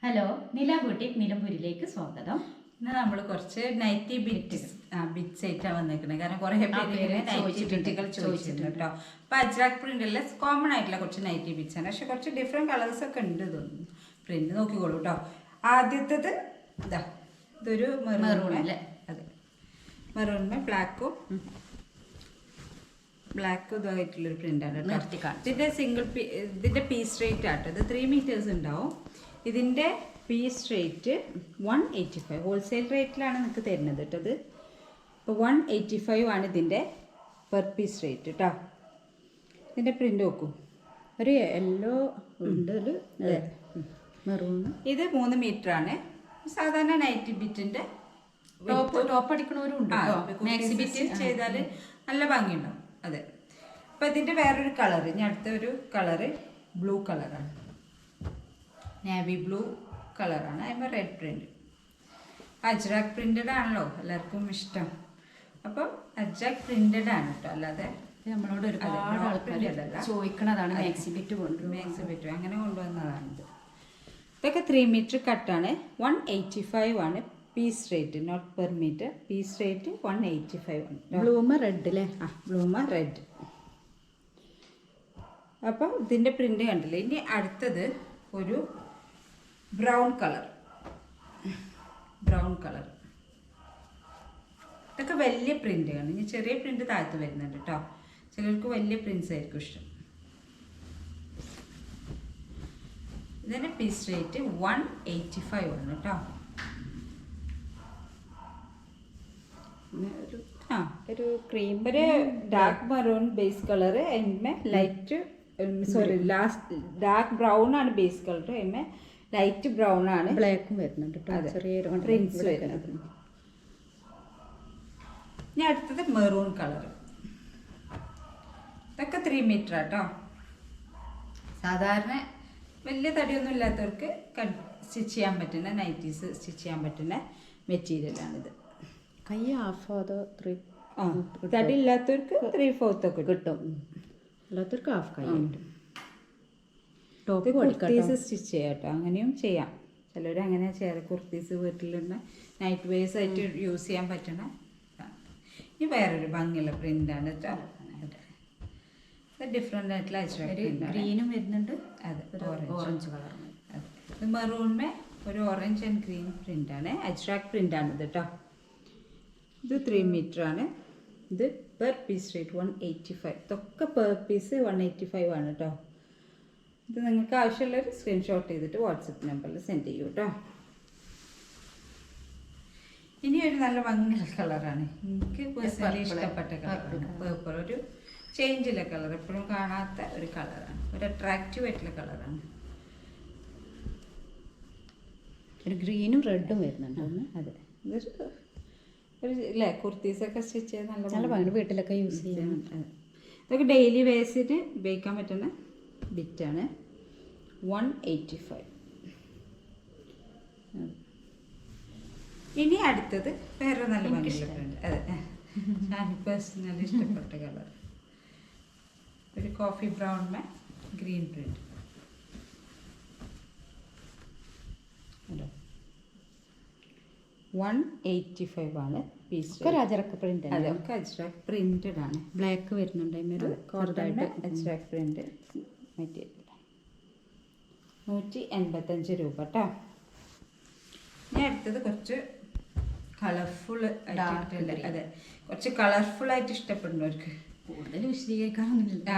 Hello, നില boutique നിലമ്പൂരിലേക്ക് സ്വാഗതം. ഇന്ന് നമ്മൾ കുറച്ച് നൈറ്റി ബിറ്റ്സ് ആയിട്ടാണ് വന്നിരിക്കുന്നത്. കാരണം കുറേ പേര് നൈറ്റി ബിറ്റുകൾ ചോദിച്ചിട്ടുണ്ട് കേട്ടോ. അപ്പോൾ അജ്രാക് പ്രിന്റിലെ കോമൺ ആയിട്ടുള്ള കുറച്ച് നൈറ്റി ബിറ്റ്സ് ആണ്. പക്ഷെ കുറച്ച് ഡിഫറെൻറ്റ് കളേഴ്സ് ഒക്കെ ഉണ്ട് തോന്നുന്നു. പ്രിന്റ് നോക്കിക്കോളൂ കേട്ടോ. ആദ്യത്തേത് ഇതാ, ഇതൊരു മെറൂൺ അല്ലേ? അതെ, മെറൂണിന് ബ്ലാക്കും ഇതായിട്ടുള്ളൊരു പ്രിന്റാണ് കേട്ടോ. ഇതിന്റെ പീസ് റേറ്റ് ആട്ടോ. ഇത് 3 മീറ്റേഴ്സ് ഉണ്ടാവും. ഇതിൻ്റെ പീസ് റേറ്റ് 185. ഹോൾസെയിൽ റേറ്റിലാണ് നിങ്ങൾക്ക് തരുന്നത് കേട്ടോ. ഇത് ഇപ്പോൾ 185 ആണ് ഇതിൻ്റെ പെർ പീസ് റേറ്റ് കേട്ടോ. ഇതിൻ്റെ പ്രിൻ്റ് നോക്കൂ, ഒരു യെല്ലോ ഉണ്ട്, മെറൂൺ. ഇത് 3 മീറ്റർ ആണ്. സാധാരണ നൈറ്റി ബിറ്റിൻ്റെ ടോപ്പ് അടിക്കണവരും ഉണ്ട്. മാക്സി ബിറ്റ് ചെയ്താൽ നല്ല ഭംഗിയുണ്ടാവും. അതെ. അപ്പോൾ ഇതിൻ്റെ വേറൊരു കളറ്, ഇനി അടുത്ത ഒരു കളറ് ബ്ലൂ കളറാണ്, നേവി ബ്ലൂ കളറാണ്. അതിൻ്റെ റെഡ് പ്രിൻ്റ്. അജ്രാക് പ്രിൻ്റഡ് ആണല്ലോ എല്ലാവർക്കും ഇഷ്ടം. അപ്പം അജ്രാക് പ്രിൻ്റഡ് ആണ് കേട്ടോ, അല്ലാതെ നമ്മളോട് ഒരുപാട് ആൾക്കാർ ചോദിക്കണതാണ് മാക്സി ബിറ്റ് അങ്ങനെ കൊണ്ടുവന്നതാണിത്. ഇതൊക്കെ 3 മീറ്റർ കട്ടാണ്. 185 ആണ് piece rate, not per metre. Piece rate 185 ആണ്. ബ്ലൂമ റെഡ് അല്ലേ? ബ്ലൂമ റെഡ്. അപ്പം ഇതിൻ്റെ പ്രിൻ്റ് കണ്ടില്ലേ. ഇനി അടുത്തത് ഒരു ബ്രൗൺ കളർ. ഇതൊക്കെ വലിയ പ്രിൻ്റാണ്. ഇനി ചെറിയ പ്രിൻ്റ് താഴത്ത് വരുന്നുണ്ട് കേട്ടോ. ചിലർക്ക് വലിയ പ്രിൻസ് ആയിരിക്കും ഇഷ്ടം. ഇതിൻ്റെ പീസ് റേറ്റ് 185 ആണ് കേട്ടോ. ഒരു ക്രീം, ഒരു ഡാർക്ക് മെറൂൺ ബേസ് കളർ, അതിന്മേ ലൈറ്റ് ഡാർക്ക് ബ്രൗൺ ആണ് ബേസ് കളർ, അതിന്മേ ലൈറ്റ് ബ്രൗൺ ആണ്, ബ്ലാക്കും വരുന്നുണ്ട്. ചെറിയൊരു പ്രിൻസ് വരുന്നത്. ഇനി അടുത്തത് മെറൂൺ കളർ. ഇതൊക്കെ 3 മീറ്റർ ആട്ടോ. സാധാരണ വലിയ തടിയൊന്നും ഇല്ലാത്തവർക്ക് സ്റ്റിച്ച് ചെയ്യാൻ പറ്റുന്ന നൈറ്റീസ് സ്റ്റിച്ച് ചെയ്യാൻ പറ്റുന്ന മെറ്റീരിയലാണിത്. കൈ ഹാഫ് അതോ 3? തടി ഇല്ലാത്തവർക്ക് 3/4 ഒക്കെ കിട്ടും. അല്ലാത്തവർക്ക് ഹാഫ് കൈ കിട്ടും. കുർത്തീസ് സ്റ്റിച്ച് ചെയ്യാം കേട്ടോ. അങ്ങനെയും ചെയ്യാം. ചിലർ അങ്ങനെ ചെയ്യാറ്. കുർത്തീസ് വീട്ടിലുള്ള നൈറ്റ് വെയർസ് ആയിട്ട് യൂസ് ചെയ്യാൻ പറ്റണ. ഇനി വേറൊരു ഭംഗിയുള്ള പ്രിൻ്റാണ് കേട്ടോ. ഡിഫറെൻ്റ് ആയിട്ടുള്ള ഗ്രീനും വരുന്നുണ്ട്. അതെ, ഓറഞ്ച് കളർ. അതെ, ഇത് മെറൂണിന് ഒരു ഓറഞ്ച് ആൻഡ് ഗ്രീൻ പ്രിൻ്റാണ്. അജ്രാക് പ്രിൻ്റാണ് ഇത് കേട്ടോ. ഇത് 3 മീറ്റർ ആണ്. ഇത് പെർ പീസ് റേറ്റ് 185. ഇതൊക്കെ പെർ പീസ് 185 ആണ് കേട്ടോ. ഇത് നിങ്ങൾക്ക് ആവശ്യമുള്ളൊരു സ്ക്രീൻഷോട്ട് ചെയ്തിട്ട് വാട്സപ്പ് നമ്പറിൽ സെൻഡ് ചെയ്യൂ കേട്ടോ. ഇനി ഒരു നല്ല ഭംഗിയുള്ള കളറാണ്, എനിക്ക് പേഴ്സണലി ഇഷ്ടപ്പെട്ട കളറാണ്. പേർപ്പിൾ, ഒരു ചേഞ്ചിലെ കളർ, എപ്പോഴും കാണാത്ത ഒരു കളറാണ്. ഒരു അട്രാക്റ്റീവ് ആയിട്ടുള്ള കളറാണ്. ഒരു ഗ്രീനും റെഡും വരുന്നുണ്ട്. അതെ, ഒരു ഇല്ലേ കുർത്തീസൊക്കെ സ്റ്റിച്ച് ചെയ്ത് നല്ല ഭംഗി, വീട്ടിലൊക്കെ യൂസ് ചെയ്യാൻ. ഇതൊക്കെ ഡെയിലി വേസിന് ഉപയോഗിക്കാൻ പറ്റുന്ന ബിറ്റാണ്. 185. ഇനി അടുത്തത് വേറെ നല്ല ഭംഗിയിട്ടുണ്ട്. അതെ, ഞാൻ പേഴ്സണലി ഇഷ്ടപ്പെട്ട കളർ. ഒരു കോഫി ബ്രൗൺ ഗ്രീൻ പ്രിന്റ്. 185 ആണ് പീസ്. അജ്രക് പ്രിന്റ്. അതൊക്കെ അജ്രക് പ്രിന്റഡ് ആണ്. ബ്ലാക്ക് വരുന്നുണ്ട്. അജ്രക് പ്രിന്റ് മെറ്റീരിയൽ 185 രൂപ കേട്ടോ. ഇനി അടുത്തത് കുറച്ച് കളർഫുൾ ആയിട്ടുള്ള, അതെ, കുറച്ച് കളർഫുൾ ആയിട്ട് ഇഷ്ടപ്പെടുന്നവർക്ക്. കൂടുതൽ വിശദീകരിക്കാനൊന്നുമില്ല,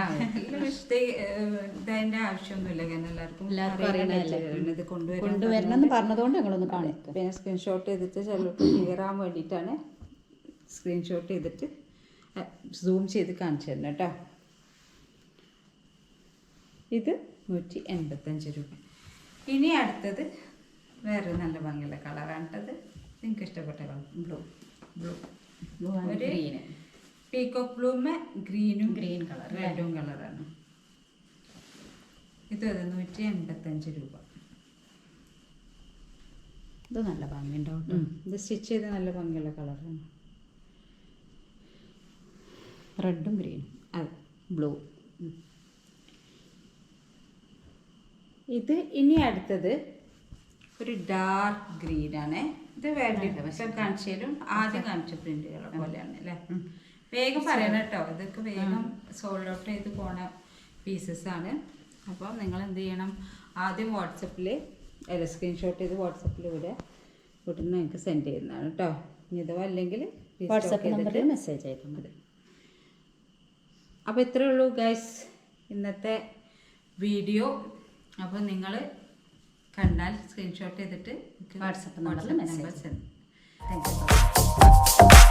ഇതിൻ്റെ ആവശ്യമൊന്നുമില്ല. കാരണം എല്ലാവർക്കും ഇത് കൊണ്ടുവരണം എന്ന് പറഞ്ഞതുകൊണ്ട് ഞങ്ങളൊന്ന് കാണിക്കും. പിന്നെ സ്ക്രീൻഷോട്ട് ചെയ്തിട്ട് ചിലർക്ക് ക്ലിയർ ആവാൻ വേണ്ടിയിട്ടാണ് സ്ക്രീൻഷോട്ട് ചെയ്തിട്ട് സൂം ചെയ്ത് കാണിച്ചു തരണം കേട്ടോ. ഇത് 185 രൂപ. ഇനി അടുത്തത് വേറെ നല്ല ഭംഗിയുള്ള കളറാണ് കേട്ടത്. നിങ്ങൾക്ക് ഇഷ്ടപ്പെട്ട കളർ ബ്ലൂ ഒരു പീകോക്ക് ബ്ലൂമേ ഗ്രീൻ കളർ റെഡും കളറാണ്. ഇത് 185 രൂപ. ഇത് നല്ല ഭംഗിയുണ്ടാവും. ഇത് സ്റ്റിച്ച് ചെയ്ത് നല്ല ഭംഗിയുള്ള കളറാണ്. റെഡും ഗ്രീനും. അതെ, ബ്ലൂ. ഇത് ഇനി അടുത്തത് ഒരു ഡാർക്ക് ഗ്രീൻ ആണ്. ഇത് കാണിച്ചാലും ആദ്യം കാണിച്ച പ്രിന്റുകളെ പോലെയാണ് അല്ലേ. വേഗം പറയണം കേട്ടോ, ഇതൊക്കെ വേഗം സോൾഡ് ഔട്ട് ചെയ്ത് പോണ പീസസ് ആണ്. അപ്പോൾ നിങ്ങൾ എന്ത് ചെയ്യണം, ആദ്യം വാട്സപ്പിൽ സ്ക്രീൻഷോട്ട് ചെയ്ത് വാട്സപ്പിൽ ഇവിടെ വീട്ടിൽ നിങ്ങൾക്ക് സെൻഡ് ചെയ്യുന്നതാണ് കേട്ടോ. ഇതോ അല്ലെങ്കിൽ വാട്സപ്പ് നമ്പറിൽ മെസ്സേജ് അയക്കാം മതി. അപ്പോൾ ഇത്രയേ ഉള്ളൂ ഗൈസ് ഇന്നത്തെ വീഡിയോ. അപ്പോൾ നിങ്ങൾ കണ്ടാൽ സ്ക്രീൻഷോട്ട് ചെയ്തിട്ട് WhatsApp number send. Thank you.